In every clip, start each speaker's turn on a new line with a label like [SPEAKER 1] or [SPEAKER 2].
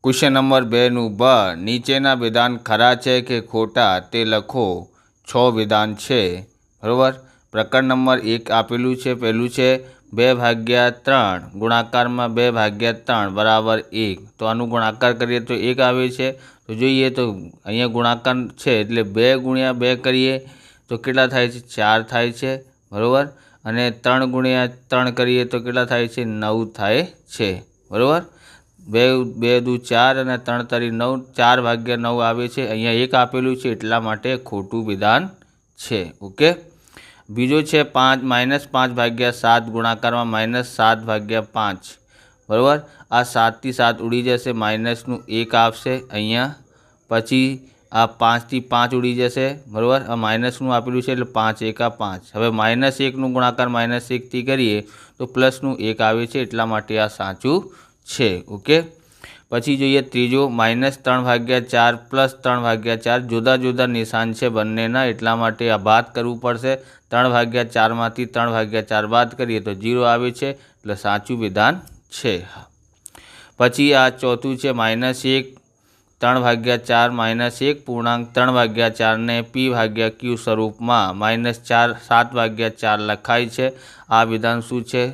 [SPEAKER 1] Question number 2 બ નીચેના વિધાન ખરા છે કે ખોટા તે લખો. 6 વિધાન છે, બરાબર. પ્રકરણ નંબર 1 આપેલું છે. પહેલું છે 2/3 ગુણાકારમાં 2/3 બરાબર 1. તો આનું ગુણાકાર કરીએ તો 1 આવે છે. તો જોઈએ તો અહીંયા ગુણાકાર છે એટલે 2 × 2 કરીએ તો કેટલા થાય છે? 4 થાય છે, બરાબર. અને 3 × 3 કરીએ તો કેટલા થાય છે? 9 થાય છે, બરાબર. 2 દુ 4 અને 3 તરી 9, 4/9 આવે છે. અહીંયા 1 આપેલું છે એટલા માટે ખોટું વિધાન છે. ઓકે. બીજો છે -5/7 ગુણાકારમાં -7/5, બરાબર. આ 7 થી 7 ઉડી જશે, માઇનસનું 1 આવશે અહીંયા. પછી આ 5 થી 5 ઉડી જશે, બરાબર. આ માઇનસનું આપેલું છે એટલે 5 × 5. હવે -1નું ગુણાકાર -1 થી કરીએ તો પ્લસનું 1 આવે છે એટલા માટે આ સાચું છે. ઓકે. પછી જોઈએ ત્રીજો -3/4 +3/4. જુદા જુદા નિશાન છે બંનેના એટલા માટે આ બાદ કરવું પડશે. 3/4માંથી 3/4 બાદ કરીએ તો 0 આવે છે એટલે સાચું વિધાન છે. પછી આ ચોથું છે -1 3/4 -1 પૂર્ણાંક 3/4 ને p/q સ્વરૂપમાં -4 7/4 લખાય છે. આ વિધાન શું છે?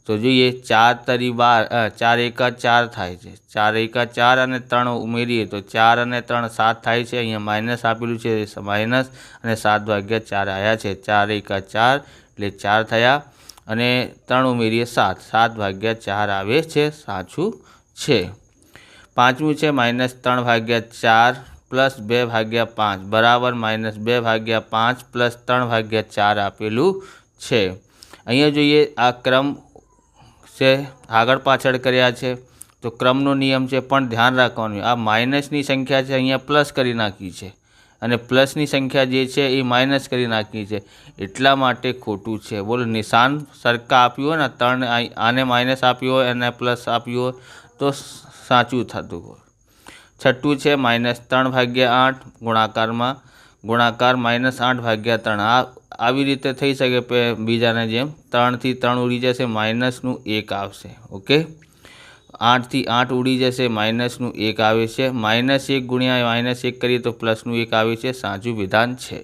[SPEAKER 1] તો જોઈએ 4 તરી 12, 4 × 4 થાય છે. 4 × 4 અને 3 ઉમેરીએ તો 4 અને 3 7 થાય છે. અહીંયા માઇનસ આપેલું છે માઇનસ અને 7/4 આવ્યા છે. 4 × 4 એટલે 4 થયા અને 3 ઉમેરીએ 7, 7/4 આવે છે, સાચું છે. પાંચમું છે -3/4 + 2/5 બરાબર -2/5 + 3/4 આપેલું છે. અહીંયા જોઈએ આ ક્રમ છે, આગળ પાછળ કર્યા છે તો ક્રમનો નિયમ છે, પણ ધ્યાન રાખવાનું આ માઇનસની સંખ્યા છે અહીંયા પ્લસ કરી નાખી છે અને પ્લસની સંખ્યા જે છે એ માઇનસ કરી નાખી છે એટલા માટે ખોટું છે. બોલો, નિશાન સરખા આપ્યું હોય ને, 3 આને માઇનસ આપ્યું હોય અને પ્લસ આપ્યું હોય તો સાચું થતું હોય. છઠ્ઠું છે -3/8 ગુણાકારમાં ગુણાકાર -8/3. આવી રીતે થઈ શકે બીજાને જેમ 3 થી 3 ઉડી જશે, માઇનસનું 1 આવશે. ઓકે. 8 થી 8 ઉડી જશે, માઇનસનું 1 આવે છે. -1 × -1 કરીએ તો પ્લસનું 1 આવે છે, સાચું વિધાન છે.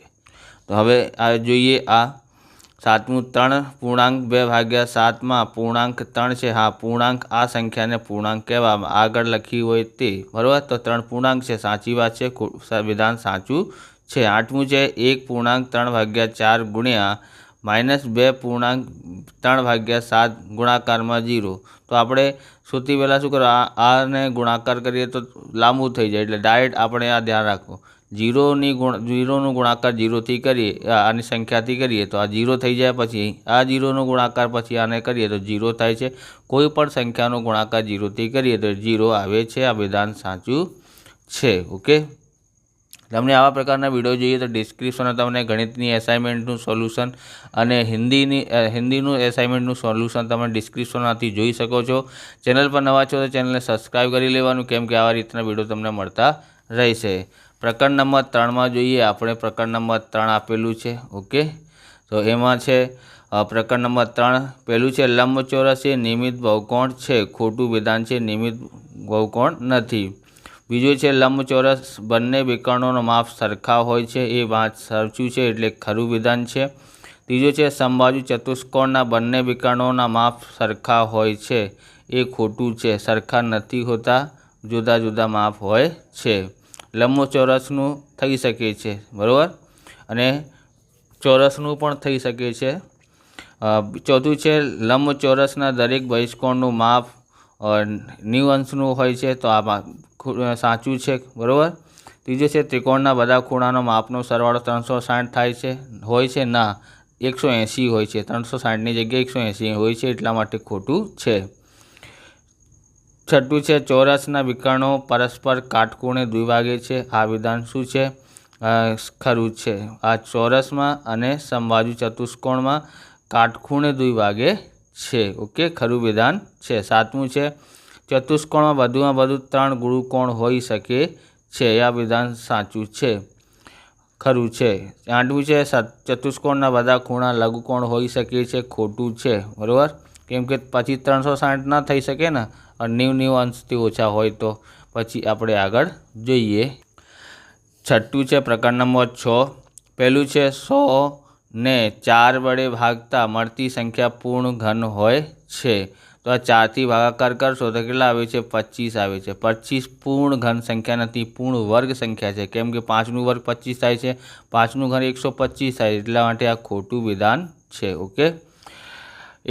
[SPEAKER 1] તો હવે આ જોઈએ આ સાતમું 3 પૂર્ણાંક 2/7માં પૂર્ણાંક 3 છે. હા, પૂર્ણાંક આ સંખ્યાને પૂર્ણાંક કહેવામાં આગળ લખી હોય તે, બરાબર. તો 3 પૂર્ણાંક છે, સાચી વાત છે, વિધાન સાચું છે. આઠમું છે 1 પૂર્ણાંક 3/4 ગુણ્યા -2 પૂર્ણાંક 3/7 ગુણાકારમાં 0. તો આપણે સૌથી પહેલાં શું કરો, આને ગુણાકાર કરીએ તો લાંબુ થઈ જાય એટલે ડાયરેક્ટ આપણે આ ધ્યાન રાખવું. 0નું ગુણાકાર 0થી કરીએ, આની સંખ્યાથી કરીએ તો આ 0 થઈ જાય. પછી આ 0નો ગુણાકાર પછી આને કરીએ તો 0 થાય છે. કોઈ પણ સંખ્યાનો ગુણાકાર 0થી કરીએ તો 0 આવે છે. આ વિધાન સાચું છે. ઓકે. તમને આવા પ્રકારના વિડીયો જોઈએ તો ડિસ્ક્રિપ્શનમાં તમને ગણિતની એસાઇનમેન્ટનું સોલ્યુશન અને હિન્દીનું એસાઇનમેન્ટનું સોલ્યુશન તમે ડિસ્ક્રિપ્શનમાંથી જોઈ શકો છો. ચેનલ પર નવા છો તો ચેનલને સબસ્ક્રાઈબ કરી લેવાનું, કેમ કે આવા રીતના વિડીયો તમને મળતા રહેશે. પ્રકરણ નંબર 3માં જોઈએ આપણે. પ્રકરણ નંબર 3 આપેલું છે. ઓકે. તો એમાં છે પ્રકરણ નંબર 3 પહેલું છે લંબચોરસ એ નિયમિત બહુકોણ છે. ખોટું વિધાન છે, નિયમિત બહુકોણ નથી. બીજું છે લંબચોરસ બંને વિકર્ણોનો માપ સરખા હોય છે. એ વાત સાચું છે એટલે ખરું વિધાન છે. ત્રીજું છે સમબાજુ ચતુષ્કોણના બંને વિકર્ણોના માપ સરખા હોય છે. એ ખોટું છે, સરખા નથી હોતા, જુદા જુદા માપ હોય છે. લંબચોરસનું થઈ શકે છે, બરાબર, અને ચોરસનું પણ થઈ શકે છે. ચોથું છે લંબચોરસના દરેક બહિષ્કોણનું માપ 90 અંશનું હોય છે. તો આ સાચું છે, બરાબર. ત્રીજું છે ત્રિકોણના બધા ખૂણાનો માપનો સરવાળો 360 થાય છે, હોય છે? ના, 180 હોય છે. 360ની જગ્યાએ 180 હોય છે, એટલા માટે ખોટું છે. છઠ્ઠું છે ચોરસના વિકર્ણો પરસ્પર કાટખૂણે દ્વિભાગે છે. આ વિધાન શું છે? ખરું છે. આ ચોરસમાં અને સમબાજુ ચતુષ્કોણમાં કાટખૂણે દ્વિભાગે છે. ઓકે, ખરું વિધાન છે. સાતમું છે ચતુષ્કોણમાં વધુમાં વધુ 3 ગુણકોણ હોઈ શકે છે. આ વિધાન સાચું છે, ખરું છે. આઠમું છે ચતુષ્કોણના બધા ખૂણા લઘુકોણ હોઈ શકે છે. ખોટું છે, બરાબર, કેમ કે પછી 360 ના થઈ શકે ને, 90 અંશથી ઓછા હોય તો. પછી આપણે આગળ જોઈએ। છઠ્ઠું છે પ્રકરણ નંબર 6। પહેલું છે 100 ને 4 વડે ભાગતા મળતી સંખ્યા પૂર્ણ ઘન હોય છે। તો આ 4થી ભાગાકાર કરશો તો કેટલા આવે છે? 25 આવે છે। 25 પૂર્ણ ઘન સંખ્યા નથી, પૂર્ણ વર્ગ સંખ્યા છે, કેમ કે 5નું વર્ગ 25 થાય છે, 5નું ઘન 125 થાય, એટલા માટે આ ખોટું વિધાન છે। ઓકે,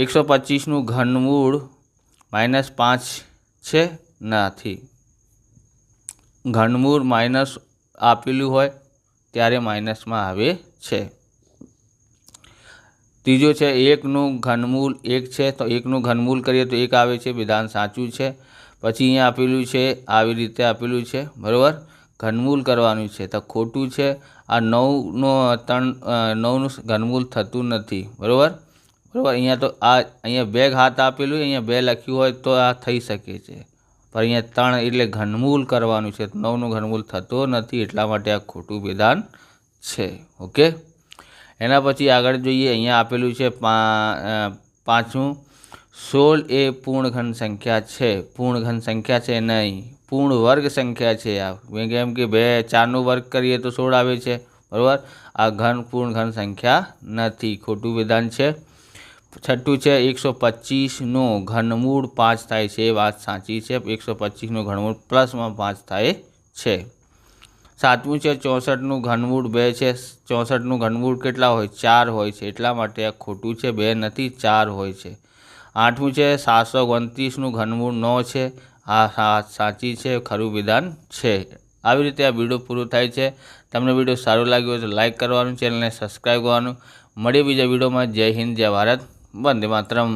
[SPEAKER 1] 125નું ઘનમૂળ -5 છે? નથી, ઘનમૂળ માઇનસ આપેલું હોય ત્યારે માઇનસમાં આવે છે। ત્રીજો છે 1નું ઘનમૂળ 1 છે, તો 1નું ઘનમૂળ કરીએ તો 1 આવે છે, વિધાન સાચું છે। પછી અહીંયા આપેલું છે, આવી રીતે આપેલું છે, બરાબર, ઘનમૂળ કરવાનું છે તો ખોટું છે। આ 9નું ઘનમૂળ થતું નથી, બરાબર, અહીંયા તો અહીંયા 2 ઘાત આપેલું, અહીંયા 2 લખ્યું હોય તો આ થઈ શકે છે, પણ અહીંયા 3 એટલે ઘનમૂળ કરવાનું છે, 9નું ઘનમૂળ થતો નથી, એટલા માટે આ ખોટું વિધાન છે। ઓકે, એના પછી આગળ જોઈએ, અહીંયા આપેલું છે 5મું, 16 એ પૂર્ણ ઘન સંખ્યા છે? પૂર્ણ ઘન સંખ્યા છે નહીં, પૂર્ણ વર્ગ સંખ્યા છે આ, કેમ કે 4નો વર્ગ કરીએ તો 16 આવે છે, બરાબર, આ પૂર્ણ ઘન સંખ્યા નથી, ખોટું વિધાન છે। છઠ્ઠું છે 125નું ઘનમૂળ 5 થાય છે, એ વાત સાચી છે, 125નું ઘનમૂળ પ્લસમાં 5 થાય છે। સાતમું છે 64નું ઘનમૂળ 2 છે, 64નું ઘનમૂળ કેટલા હોય? 4 હોય છે, એટલા માટે આ ખોટું છે, 2 નથી, 4 હોય છે। આઠમું છે 729નું ઘનમૂળ 9 છે, આ સાચી છે, ખરું વિધાન છે। આવી રીતે આ વિડીયો પૂરો થાય છે। તમને વિડીયો સારો લાગ્યો હોય તો લાઇક કરવાનું, ચેનલને સબસ્ક્રાઈબ કરવાનું। મળીએ બીજા વિડીયોમાં। જય હિન્દ, જય ભારત, વંદે માતરમ।